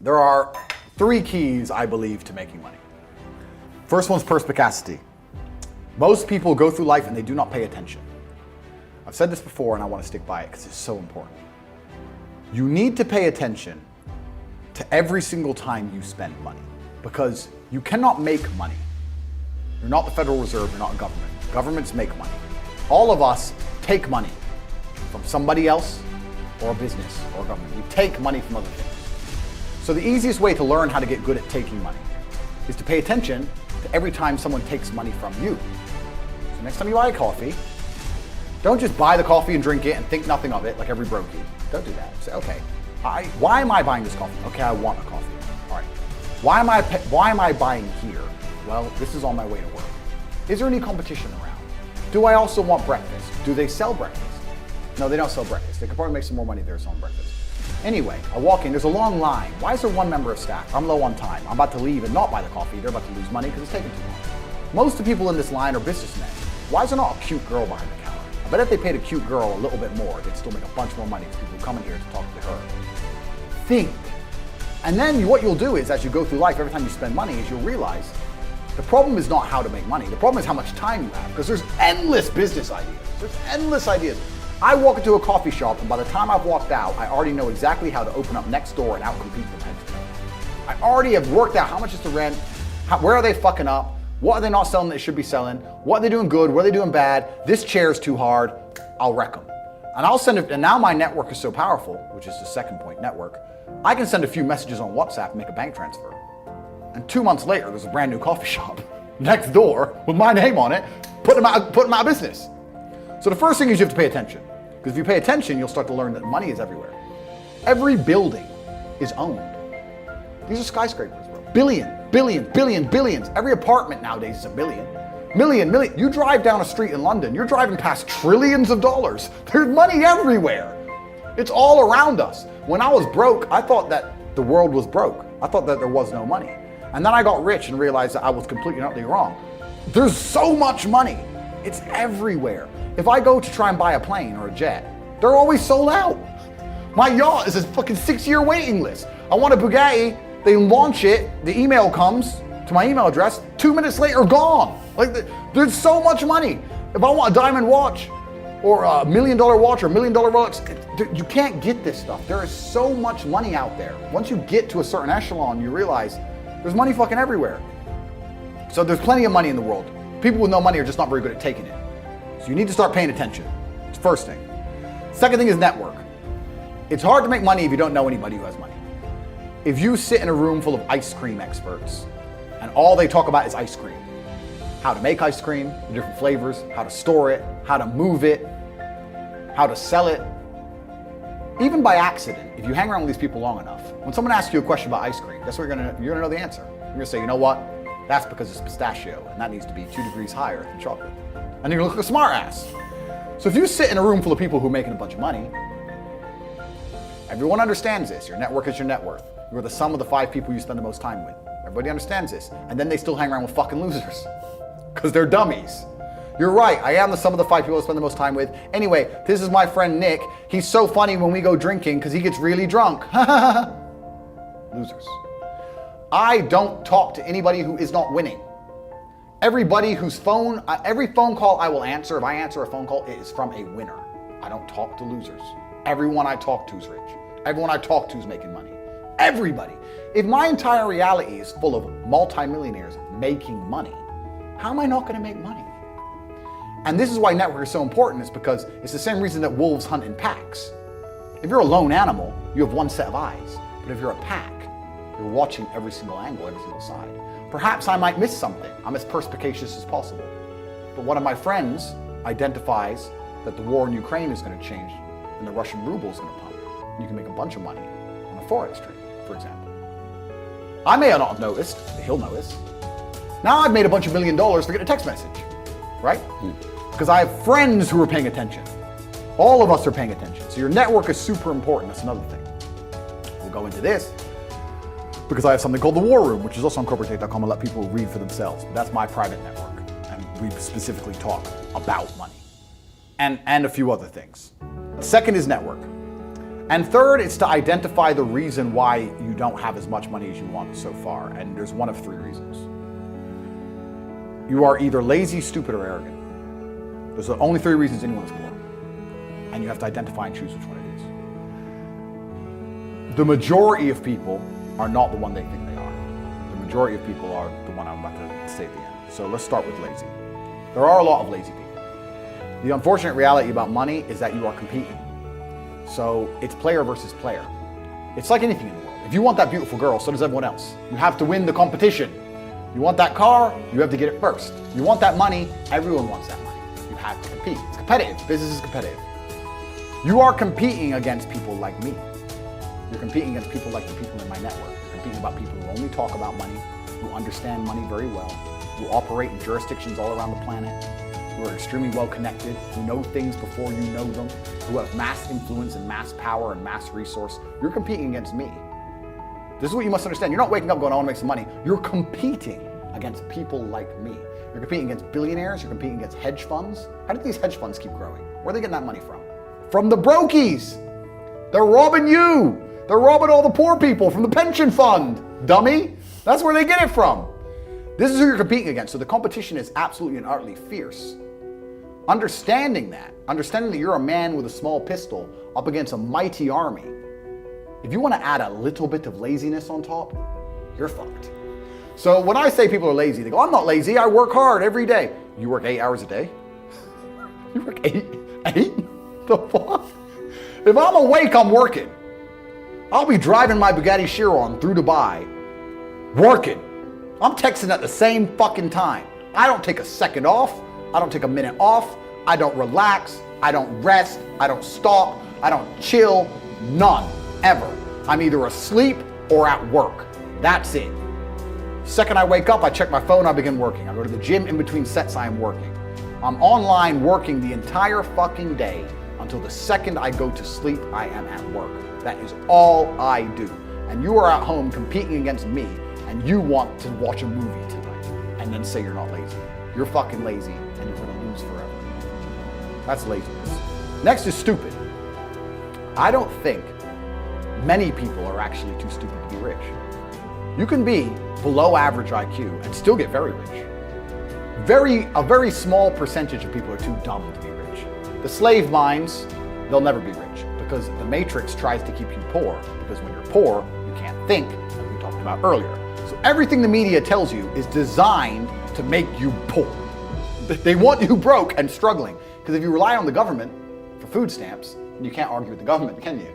There are 3 keys, I believe, to making money. First one's perspicacity. Most people go through life and they do not pay attention. I've said this before and I want to stick by it because it's so important. You need to pay attention to every single time you spend money because you cannot make money. You're not the Federal Reserve, you're not a government. Governments make money. All of us take money from somebody else or a business or a government. We take money from other things. So the easiest way to learn how to get good at taking money is to pay attention to every time someone takes money from you. So next time you buy a coffee, don't just buy the coffee and drink it and think nothing of it like every brokey. Don't do that. Say, okay, why am I buying this coffee? Okay, I want a coffee. All right. Why am I buying here? Well, this is on my way to work. Is there any competition around? Do I also want breakfast? Do they sell breakfast? No, they don't sell breakfast. They could probably make some more money there selling breakfast. Anyway, I walk in, there's a long line. Why is there one member of staff? I'm low on time. I'm about to leave and not buy the coffee. They're about to lose money because it's taking too long. Most of the people in this line are businessmen. Why is there not a cute girl behind the counter? I bet if they paid a cute girl a little bit more, they'd still make a bunch more money because people come in here to talk to her. Think. And then what you'll do is, as you go through life, every time you spend money, is you'll realize the problem is not how to make money. The problem is how much time you have because there's endless business ideas. There's endless ideas. I walk into a coffee shop and by the time I've walked out, I already know exactly how to open up next door and outcompete them head to toe. I already have worked out how much is the rent, where are they fucking up, what are they not selling that they should be selling, what are they doing good, what are they doing bad, this chair's too hard, I'll wreck them. And I'll send it, and now my network is so powerful, which is the second point, network, I can send a few messages on WhatsApp and make a bank transfer. And 2 months later, there's a brand new coffee shop next door with my name on it, putting them out of business. So the first thing is you have to pay attention. Because if you pay attention, you'll start to learn that money is everywhere. Every building is owned. These are skyscrapers, bro. Billions. Every apartment nowadays is a billion. Million. You drive down a street in London, you're driving past trillions of dollars. There's money everywhere. It's all around us. When I was broke, I thought that the world was broke. I thought that there was no money. And then I got rich and realized that I was completely and utterly wrong. There's so much money. It's everywhere. If I go to try and buy a plane or a jet, they're always sold out. My yacht is a fucking 6-year waiting list. I want a Bugatti, they launch it, the email comes to my email address, 2 minutes later, gone. Like, there's so much money. If I want a diamond watch or $1 million watch or $1 million Rolex, you can't get this stuff. There is so much money out there. Once you get to a certain echelon, you realize there's money fucking everywhere. So there's plenty of money in the world. People with no money are just not very good at taking it. So you need to start paying attention. It's the first thing. Second thing is network. It's hard to make money if you don't know anybody who has money. If you sit in a room full of ice cream experts and all they talk about is ice cream, how to make ice cream, the different flavors, how to store it, how to move it, how to sell it, even by accident, if you hang around with these people long enough, when someone asks you a question about ice cream, guess what you're gonna know the answer. You're gonna say, you know what? That's because it's pistachio and that needs to be 2 degrees higher than chocolate. And you're gonna look like a smart ass. So if you sit in a room full of people who are making a bunch of money, everyone understands this. Your network is your net worth. You're the sum of the 5 people you spend the most time with. Everybody understands this. And then they still hang around with fucking losers because they're dummies. You're right, I am the sum of the 5 people I spend the most time with. Anyway, this is my friend Nick. He's so funny when we go drinking because he gets really drunk. Losers. I don't talk to anybody who is not winning. Everybody whose every phone call I will answer, if I answer a phone call, it is from a winner. I don't talk to losers. Everyone I talk to is rich. Everyone I talk to is making money. Everybody. If my entire reality is full of multimillionaires making money, how am I not going to make money? And this is why network is so important, is because it's the same reason that wolves hunt in packs. If you're a lone animal, you have one set of eyes. But if you're a pack, you're watching every single angle, every single side. Perhaps I might miss something. I'm as perspicacious as possible. But one of my friends identifies that the war in Ukraine is going to change and the Russian ruble is going to pump. And you can make a bunch of money on a forex trade, for example. I may not have noticed, but he'll notice. Now I've made a bunch of $1 million for getting a text message, right? Because I have friends who are paying attention. All of us are paying attention. So your network is super important. That's another thing. We'll go into this because I have something called the War Room, which is also on corporatate.com. I let people read for themselves. But that's my private network. And we specifically talk about money and a few other things. Second is network. And third, it's to identify the reason why you don't have as much money as you want so far. And there's one of three reasons. You are either lazy, stupid, or arrogant. Those are the only three reasons anyone's poor. And you have to identify and choose which one it is. The majority of people are not the one they think they are. The majority of people are the one I'm about to say at the end. So let's start with lazy. There are a lot of lazy people. The unfortunate reality about money is that you are competing. So it's player versus player. It's like anything in the world. If you want that beautiful girl, so does everyone else. You have to win the competition. You want that car, you have to get it first. You want that money, everyone wants that money. You have to compete. It's competitive. Business is competitive. You are competing against people like me. You're competing against people like the people in my network. You're competing about people who only talk about money, who understand money very well, who operate in jurisdictions all around the planet, who are extremely well connected, who know things before you know them, who have mass influence and mass power and mass resource. You're competing against me. This is what you must understand. You're not waking up going, I want to make some money. You're competing against people like me. You're competing against billionaires. You're competing against hedge funds. How did these hedge funds keep growing? Where are they getting that money from? From the brokies. They're robbing you. They're robbing all the poor people from the pension fund, dummy. That's where they get it from. This is who you're competing against. So the competition is absolutely and utterly fierce. Understanding that you're a man with a small pistol up against a mighty army, if you want to add a little bit of laziness on top, you're fucked. So when I say people are lazy, they go, I'm not lazy, I work hard every day. You work 8 hours a day? You work eight? The fuck? If I'm awake, I'm working. I'll be driving my Bugatti Chiron through Dubai, working. I'm texting at the same fucking time. I don't take a second off. I don't take a minute off. I don't relax. I don't rest. I don't stop. I don't chill. None. Ever. I'm either asleep or at work. That's it. Second I wake up, I check my phone, I begin working. I go to the gym in between sets, I am working. I'm online working the entire fucking day until the second I go to sleep, I am at work. That is all I do. And you are at home competing against me, and you want to watch a movie tonight and then say you're not lazy. You're fucking lazy and you're gonna lose forever. That's laziness. Next is stupid. I don't think many people are actually too stupid to be rich. You can be below average IQ and still get very rich. A very small percentage of people are too dumb to be rich. The slave minds, they'll never be rich because the matrix tries to keep you poor, because when you're poor, you can't think, as we talked about earlier. So everything the media tells you is designed to make you poor. They want you broke and struggling, because if you rely on the government for food stamps, you can't argue with the government, can you?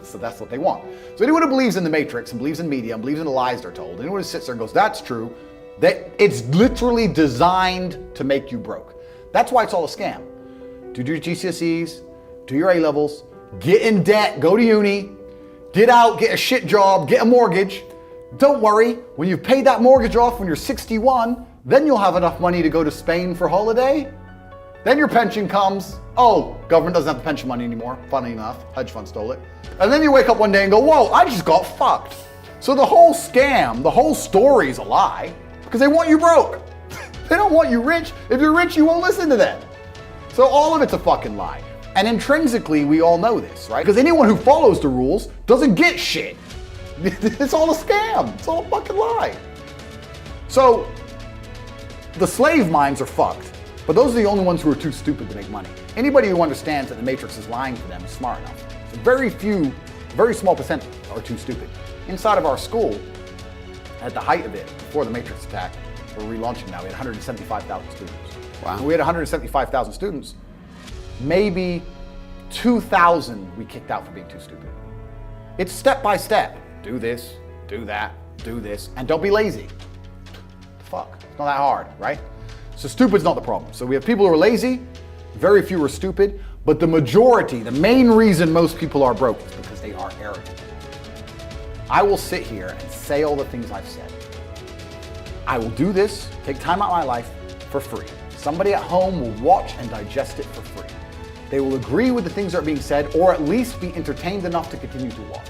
So that's what they want. So anyone who believes in the matrix and believes in media and believes in the lies they're told, anyone who sits there and goes, that's true, it's literally designed to make you broke. That's why it's all a scam. Do your GCSEs, do your A-levels, get in debt, go to uni, get out, get a shit job, get a mortgage. Don't worry, when you've paid that mortgage off when you're 61, then you'll have enough money to go to Spain for holiday. Then your pension comes. Oh, government doesn't have the pension money anymore. Funny enough, hedge fund stole it. And then you wake up one day and go, whoa, I just got fucked. So the whole scam, the whole story is a lie because they want you broke. They don't want you rich. If you're rich, you won't listen to them. So all of it's a fucking lie. And intrinsically, we all know this, right? Because anyone who follows the rules doesn't get shit. It's all a scam. It's all a fucking lie. So the slave minds are fucked. But those are the only ones who are too stupid to make money. Anybody who understands that the matrix is lying to them is smart enough. So very small percent are too stupid. Inside of our school, at the height of it, before the matrix attack, we're relaunching now, we had 175,000 students. Wow. When we had 175,000 students, maybe 2,000 we kicked out for being too stupid. It's step by step. Do this, do that, do this, and don't be lazy. Fuck, it's not that hard, right? So stupid's not the problem. So we have people who are lazy, very few are stupid, but the majority, the main reason most people are broke is because they are arrogant. I will sit here and say all the things I've said. I will do this, take time out of my life for free. Somebody at home will watch and digest it for free. They will agree with the things that are being said, or at least be entertained enough to continue to watch.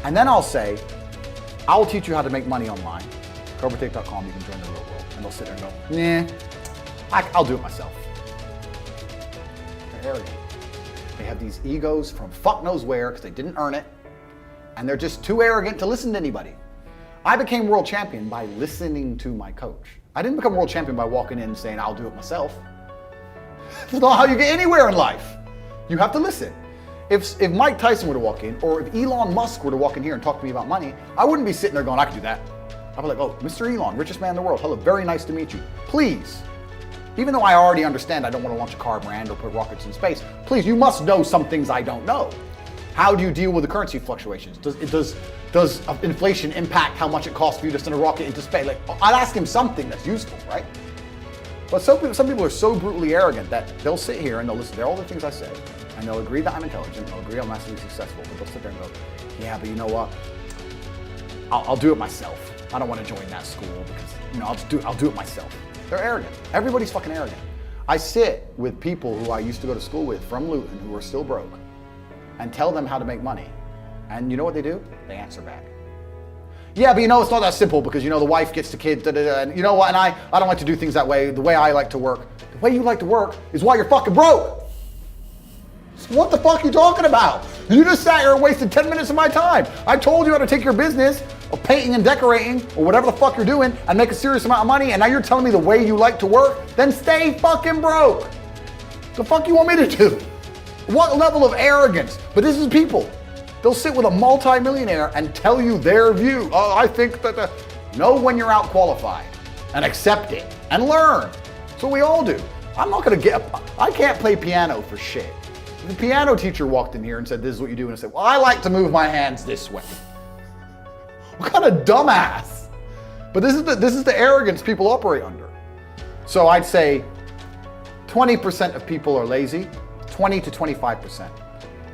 And then I'll say, I will teach you how to make money online. CobraTake.com, you can join the real world. And they'll sit there and go, nah, I'll do it myself. They're arrogant. They have these egos from fuck knows where because they didn't earn it. And they're just too arrogant to listen to anybody. I became world champion by listening to my coach. I didn't become world champion by walking in and saying, I'll do it myself. That's not how you get anywhere in life. You have to listen. If Mike Tyson were to walk in, or if Elon Musk were to walk in here and talk to me about money, I wouldn't be sitting there going, I can do that. I'd be like, oh, Mr. Elon, richest man in the world. Hello, very nice to meet you. Please, even though I already understand I don't want to launch a car brand or put rockets in space, please, you must know some things I don't know. How do you deal with the currency fluctuations? Does inflation impact how much it costs for you to send a rocket into space? Like, I'd ask him something that's useful, right? But some people are so brutally arrogant that they'll sit here and they'll listen to all the things I say, and they'll agree that I'm intelligent, they'll agree I'm massively successful, but they'll sit there and go, yeah, but you know what? I'll do it myself. I don't want to join that school because, I'll do it myself. They're arrogant. Everybody's fucking arrogant. I sit with people who I used to go to school with from Luton who are still broke and tell them how to make money. And you know what they do? They answer back. Yeah, but it's not that simple because, the wife gets the kids, and you know what, and I don't like to do things that way. The way I like to work, the way you like to work is why you're fucking broke. So what the fuck are you talking about? You just sat here and wasted 10 minutes of my time. I told you how to take your business of painting and decorating or whatever the fuck you're doing and make a serious amount of money, and now you're telling me the way you like to work? Then stay fucking broke. The fuck you want me to do? What level of arrogance? But this is people. They'll sit with a multi-millionaire and tell you their view. Oh, I think that know when you're out qualified and accept it and learn. That's what we all do. I can't play piano for shit. If the piano teacher walked in here and said, this is what you do, and I said, well, I like to move my hands this way. What kind of dumbass? But this is the arrogance people operate under. So I'd say 20% of people are lazy, 20 to 25%.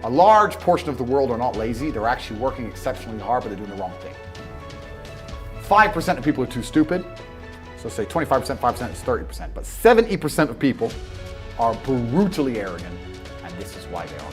A large portion of the world are not lazy. They're actually working exceptionally hard, but they're doing the wrong thing. 5% of people are too stupid. So say 25%, 5% is 30%. But 70% of people are brutally arrogant, and this is why they are.